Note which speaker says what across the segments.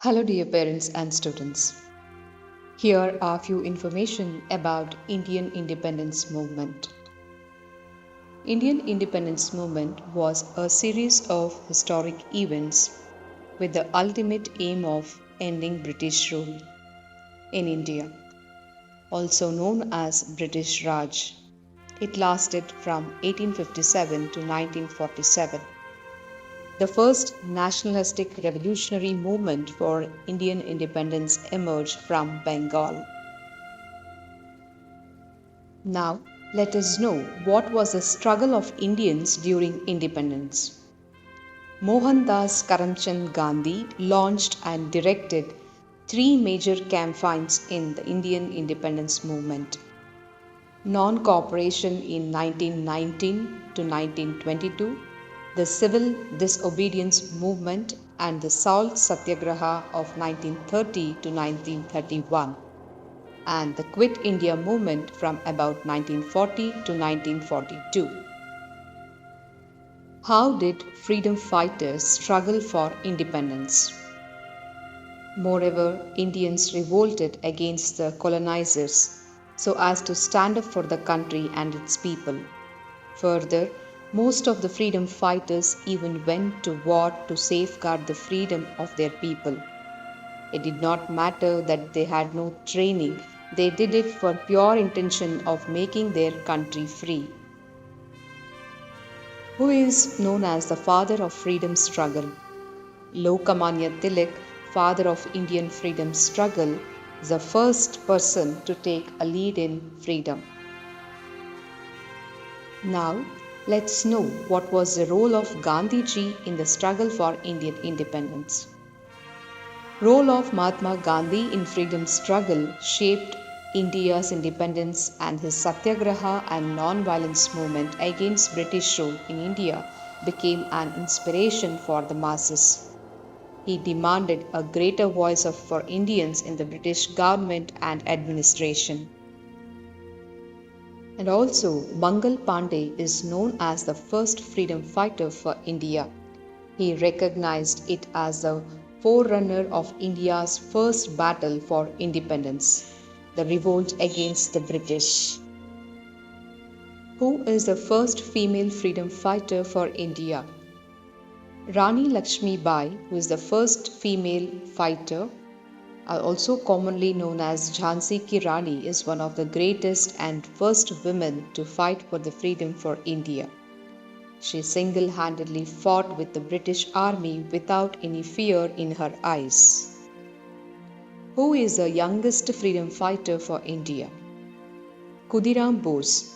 Speaker 1: Hello dear parents and students. Here are few information about Indian independence movement. Indian independence movement was a series of historic events with the ultimate aim of ending British rule in India, also known as British Raj. It lasted from 1857 to 1947. The first nationalistic revolutionary movement for Indian independence emerged from Bengal. Now, let us know what was the struggle of Indians during independence. Mohandas Karamchand Gandhi launched and directed three major campaigns in the Indian independence movement. Non-cooperation in 1919 to 1922, the civil disobedience movement and the salt satyagraha of 1930 to 1931 and the Quit India movement from about 1940 to 1942. How did freedom fighters struggle for independence? Moreover, Indians revolted against the colonizers so as to stand up for the country and its people. Further, most of the freedom fighters even went to war to safeguard the freedom of their people. It did not matter that they had no training, they did it for pure intention of making their country free. Who is known as the father of freedom struggle? Lokmanya Tilak, father of Indian freedom struggle, is the first person to take a lead in freedom. Now, let's know what was the role of Gandhiji in the struggle for Indian independence. Role of Mahatma Gandhi in freedom struggle shaped India's independence, and his satyagraha and non-violence movement against British rule in India became an inspiration for the masses. He demanded a greater voice for Indians in the British government and administration. And also, Mangal Pandey is known as the first freedom fighter for India. He recognized it as the forerunner of India's first battle for independence, the revolt against the British. Who is the first female freedom fighter for India? Rani Lakshmi Bai, who is the first female fighter, also commonly known as Jhansi Ki Rani, is one of the greatest and first women to fight for the freedom for India. She single-handedly fought with the British Army without any fear in her eyes. Who is the youngest freedom fighter for India? Khudiram Bose.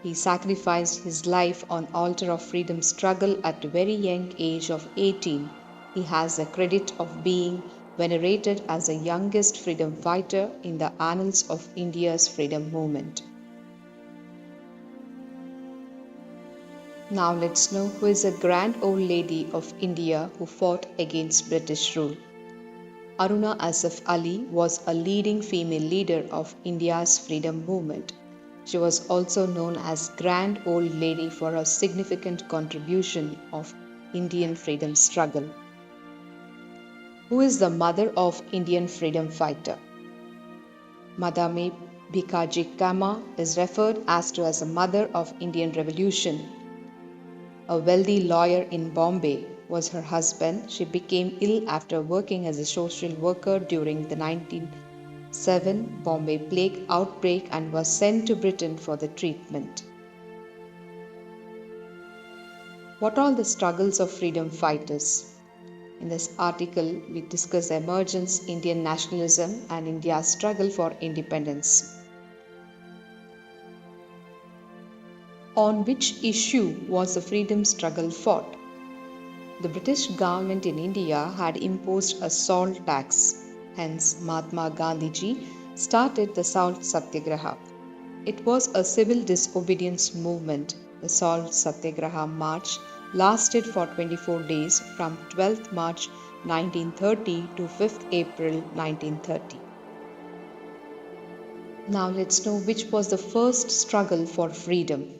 Speaker 1: He sacrificed his life on altar of freedom struggle at a very young age of 18. He has the credit of being venerated as the youngest freedom fighter in the annals of India's freedom movement. Now let's know who is the grand old lady of India who fought against British rule. Aruna Asaf Ali was a leading female leader of India's freedom movement. She was also known as Grand Old Lady for her significant contribution of Indian freedom struggle. Who is the mother of Indian freedom fighter? Madame Bhikaji Cama is referred as the mother of Indian Revolution. A wealthy lawyer in Bombay was her husband. She became ill after working as a social worker during the 1907 Bombay plague outbreak and was sent to Britain for the treatment. What are the struggles of freedom fighters? In this article, we discuss emergence, Indian nationalism, and India's struggle for independence. On which issue was the freedom struggle fought? The British government in India had imposed a salt tax. Hence, Mahatma Gandhiji started the Salt Satyagraha. It was a civil disobedience movement. The Salt Satyagraha march lasted for 24 days from 12th March 1930 to 5th April 1930. Now let's know which was the first struggle for freedom.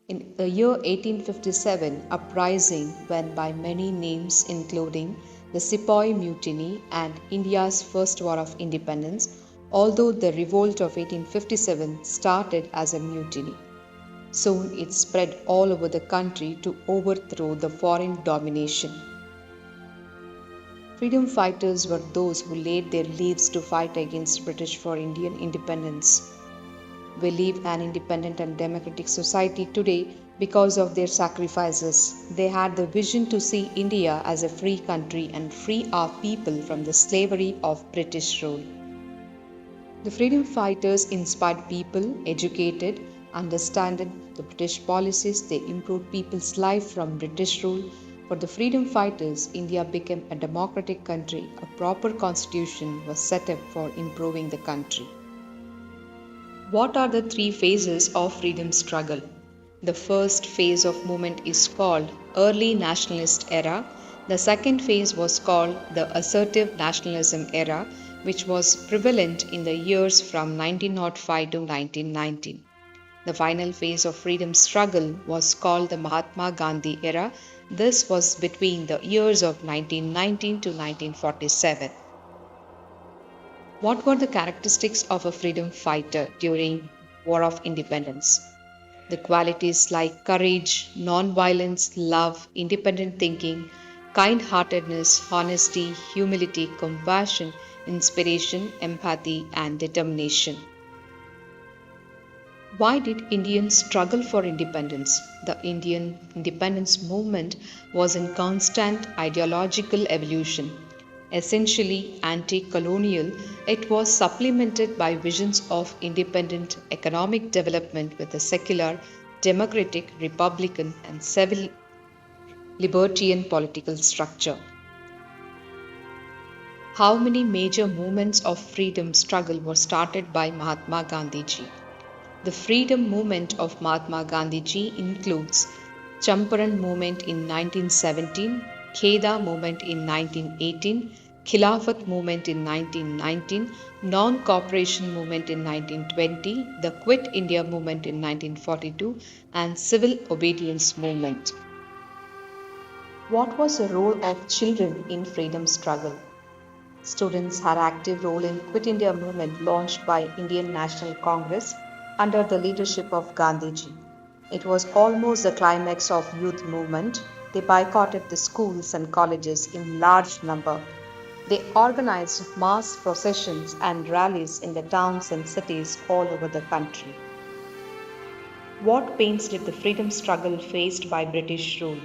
Speaker 1: In the year 1857, uprising went by many names including the Sepoy Mutiny, and India's First War of Independence, although the revolt of 1857 started as a mutiny. Soon it spread all over the country to overthrow the foreign domination. Freedom fighters were those who laid their lives to fight against British for Indian independence. We live an independent and democratic society today because of their sacrifices. They had the vision to see India as a free country and free our people from the slavery of British rule. The freedom fighters inspired people, educated, understood the British policies, they improved people's life from British rule. For the freedom fighters, India became a democratic country. A proper constitution was set up for improving the country. What are the three phases of freedom struggle? The first phase of movement is called early nationalist era. The second phase was called the assertive nationalism era, which was prevalent in the years from 1905 to 1919. The final phase of freedom struggle was called the Mahatma Gandhi era. This was between the years of 1919 to 1947. What were the characteristics of a freedom fighter during War of Independence? The qualities like courage, non-violence, love, independent thinking, kind-heartedness, honesty, humility, compassion, inspiration, empathy, and determination. Why did Indians struggle for independence? The Indian independence movement was in constant ideological evolution. Essentially anti colonial, it was supplemented by visions of independent economic development with a secular, democratic, republican, and civil libertarian political structure. How many major movements of freedom struggle were started by Mahatma Gandhi ji? The freedom movement of Mahatma Gandhi ji includes Champaran movement in 1917, Kheda movement in 1918, Khilafat movement in 1919, non-cooperation movement in 1920, the Quit India movement in 1942, and civil obedience movement. What was the role of children in freedom struggle? Students had active role in Quit India movement launched by Indian National Congress under the leadership of Gandhiji. It was almost the climax of youth movement. They boycotted the schools and colleges in large number. They organized mass processions and rallies in the towns and cities all over the country. What pains did the freedom struggle faced by British rule?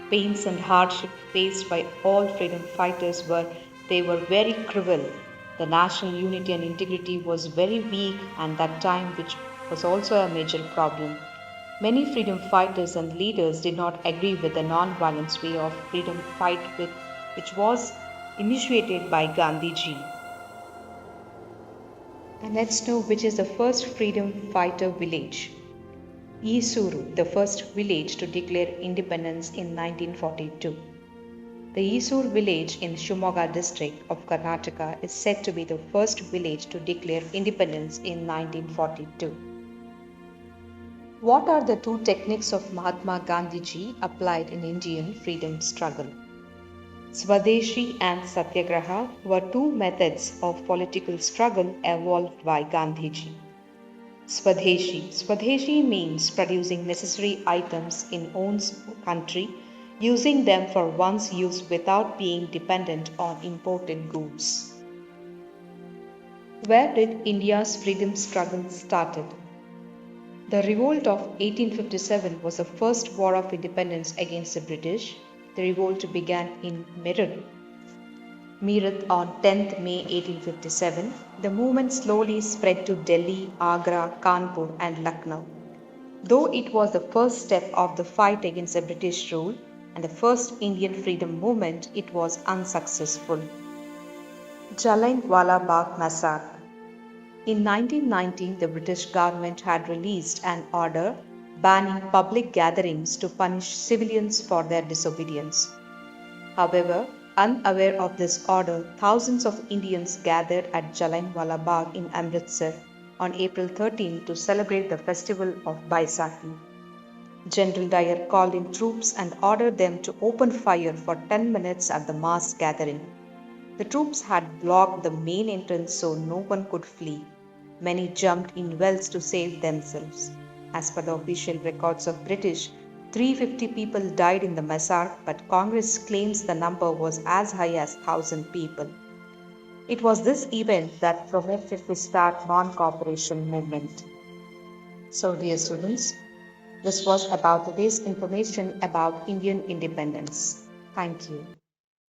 Speaker 1: Pains and hardship faced by all freedom fighters were they were very cruel. The national unity and integrity was very weak and that time which was also a major problem. Many freedom fighters and leaders did not agree with the non-violence way of freedom fight which was initiated by Gandhiji. And let's know which is the first freedom fighter village. Isuru, the first village to declare independence in 1942. The Isur village in Shimoga district of Karnataka is said to be the first village to declare independence in 1942. What are the two techniques of Mahatma Gandhiji applied in Indian freedom struggle? Swadeshi and Satyagraha were two methods of political struggle evolved by Gandhiji. Swadeshi means producing necessary items in one's country, using them for one's use without being dependent on imported goods. Where did India's freedom struggle started? The revolt of 1857 was the first war of independence against the British. The revolt began in Meerut on 10th May 1857. The movement slowly spread to Delhi, Agra, Kanpur, and Lucknow. Though it was the first step of the fight against the British rule and the first Indian freedom movement, it was unsuccessful. Jallianwala Bagh Massacre. In 1919, the British government had released an order banning public gatherings to punish civilians for their disobedience. However, unaware of this order, thousands of Indians gathered at Jallianwala Bagh in Amritsar on April 13 to celebrate the festival of Baisakhi. General Dyer called in troops and ordered them to open fire for 10 minutes at the mass gathering. The troops had blocked the main entrance so no one could flee. Many jumped in wells to save themselves. As per the official records of British, 350 people died in the massacre, but Congress claims the number was as high as 1,000 people. It was this event that prompted to start non-cooperation movement. So, dear students, this was about today's information about Indian independence. Thank you.